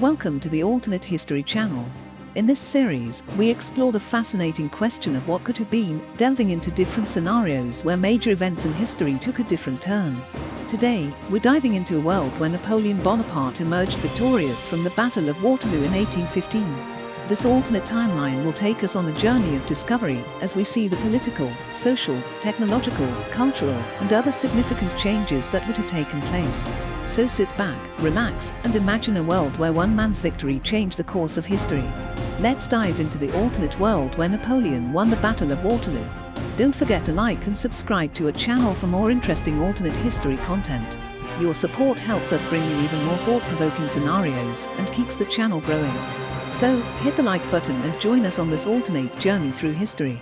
Welcome to the Alternate History channel. In this series, we explore the fascinating question of what could have been, delving into different scenarios where major events in history took a different turn. Today, we're diving into a world where Napoleon Bonaparte emerged victorious from the Battle of Waterloo in 1815. This alternate timeline will take us on a journey of discovery as we see the political, social, technological, cultural, and other significant changes that would have taken place. So sit back, relax, and imagine a world where one man's victory changed the course of history. Let's dive into the alternate world where Napoleon won the Battle of Waterloo. Don't forget to like and subscribe to our channel for more interesting alternate history content. Your support helps us bring you even more thought-provoking scenarios and keeps the channel growing. So, hit the like button and join us on this alternate journey through history.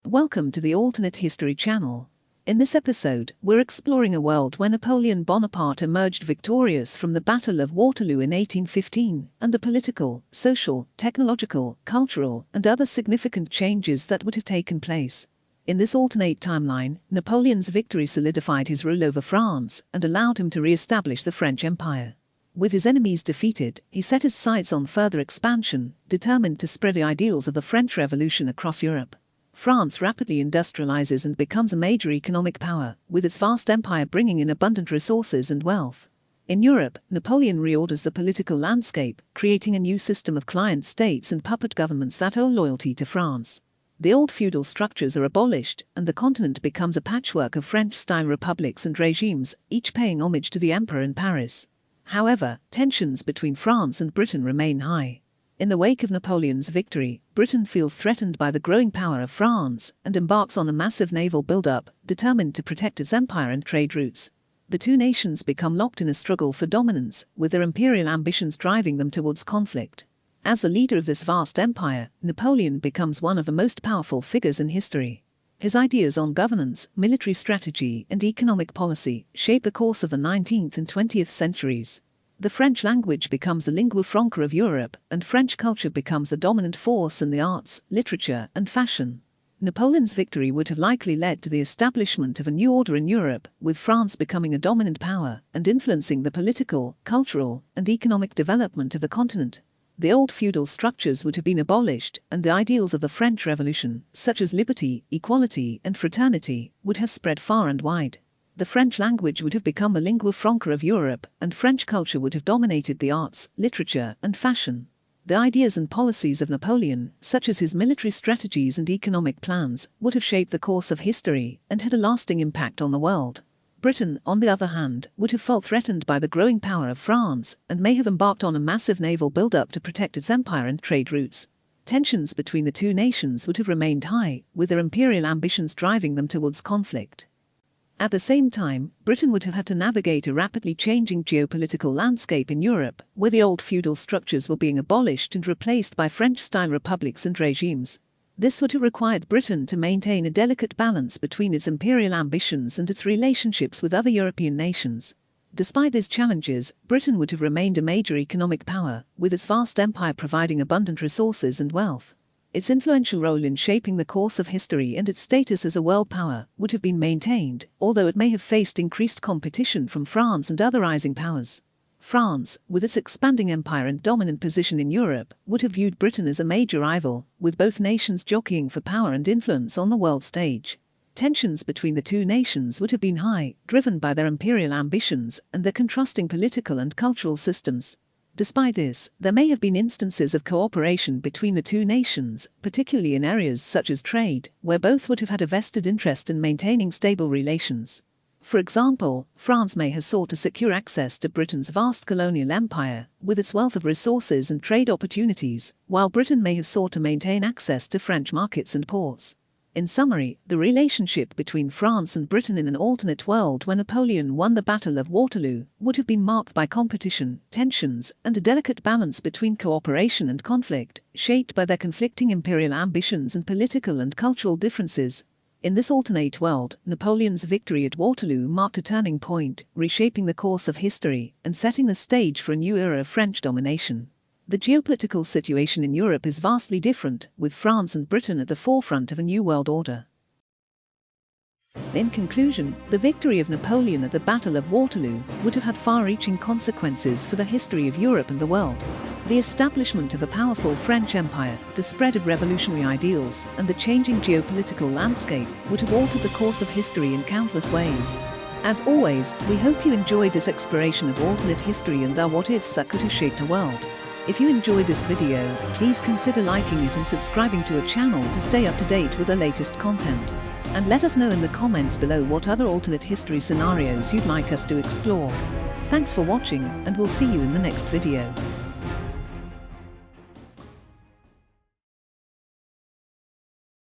Welcome to the Alternate History channel. In this episode, we're exploring a world where Napoleon Bonaparte emerged victorious from the Battle of Waterloo in 1815 and the political, social, technological, cultural, and other significant changes that would have taken place. In this alternate timeline, Napoleon's victory solidified his rule over France and allowed him to re-establish the French Empire. With his enemies defeated, he set his sights on further expansion, determined to spread the ideals of the French Revolution across Europe. France rapidly industrializes and becomes a major economic power, with its vast empire bringing in abundant resources and wealth. In Europe, Napoleon reorders the political landscape, creating a new system of client states and puppet governments that owe loyalty to France. The old feudal structures are abolished, and the continent becomes a patchwork of French-style republics and regimes, each paying homage to the emperor in Paris. However, tensions between France and Britain remain high. In the wake of Napoleon's victory, Britain feels threatened by the growing power of France and embarks on a massive naval build-up, determined to protect its empire and trade routes. The two nations become locked in a struggle for dominance, with their imperial ambitions driving them towards conflict. As the leader of this vast empire, Napoleon becomes one of the most powerful figures in history. His ideas on governance, military strategy, and economic policy shape the course of the 19th and 20th centuries. The French language becomes the lingua franca of Europe, and French culture becomes the dominant force in the arts, literature, and fashion. Napoleon's victory would have likely led to the establishment of a new order in Europe, with France becoming a dominant power and influencing the political, cultural, and economic development of the continent. The old feudal structures would have been abolished, and the ideals of the French Revolution, such as liberty, equality, and fraternity, would have spread far and wide. The French language would have become the lingua franca of Europe, and French culture would have dominated the arts, literature, and fashion. The ideas and policies of Napoleon, such as his military strategies and economic plans, would have shaped the course of history and had a lasting impact on the world. Britain, on the other hand, would have felt threatened by the growing power of France and may have embarked on a massive naval build-up to protect its empire and trade routes. Tensions between the two nations would have remained high, with their imperial ambitions driving them towards conflict. At the same time, Britain would have had to navigate a rapidly changing geopolitical landscape in Europe, where the old feudal structures were being abolished and replaced by French-style republics and regimes. This would have required Britain to maintain a delicate balance between its imperial ambitions and its relationships with other European nations. Despite these challenges, Britain would have remained a major economic power, with its vast empire providing abundant resources and wealth. Its influential role in shaping the course of history and its status as a world power would have been maintained, although it may have faced increased competition from France and other rising powers. France, with its expanding empire and dominant position in Europe, would have viewed Britain as a major rival, with both nations jockeying for power and influence on the world stage. Tensions between the two nations would have been high, driven by their imperial ambitions and their contrasting political and cultural systems. Despite this, there may have been instances of cooperation between the two nations, particularly in areas such as trade, where both would have had a vested interest in maintaining stable relations. For example, France may have sought to secure access to Britain's vast colonial empire, with its wealth of resources and trade opportunities, while Britain may have sought to maintain access to French markets and ports. In summary, the relationship between France and Britain in an alternate world where Napoleon won the Battle of Waterloo would have been marked by competition, tensions, and a delicate balance between cooperation and conflict, shaped by their conflicting imperial ambitions and political and cultural differences. In this alternate world, Napoleon's victory at Waterloo marked a turning point, reshaping the course of history and setting the stage for a new era of French domination. The geopolitical situation in Europe is vastly different, with France and Britain at the forefront of a new world order. In conclusion, the victory of Napoleon at the Battle of Waterloo would have had far-reaching consequences for the history of Europe and the world. The establishment of a powerful French Empire, the spread of revolutionary ideals, and the changing geopolitical landscape would have altered the course of history in countless ways. As always, we hope you enjoyed this exploration of alternate history and the what-ifs that could have shaped a world. If you enjoyed this video, please consider liking it and subscribing to our channel to stay up to date with the latest content. And let us know in the comments below what other alternate history scenarios you'd like us to explore. Thanks for watching, and we'll see you in the next video.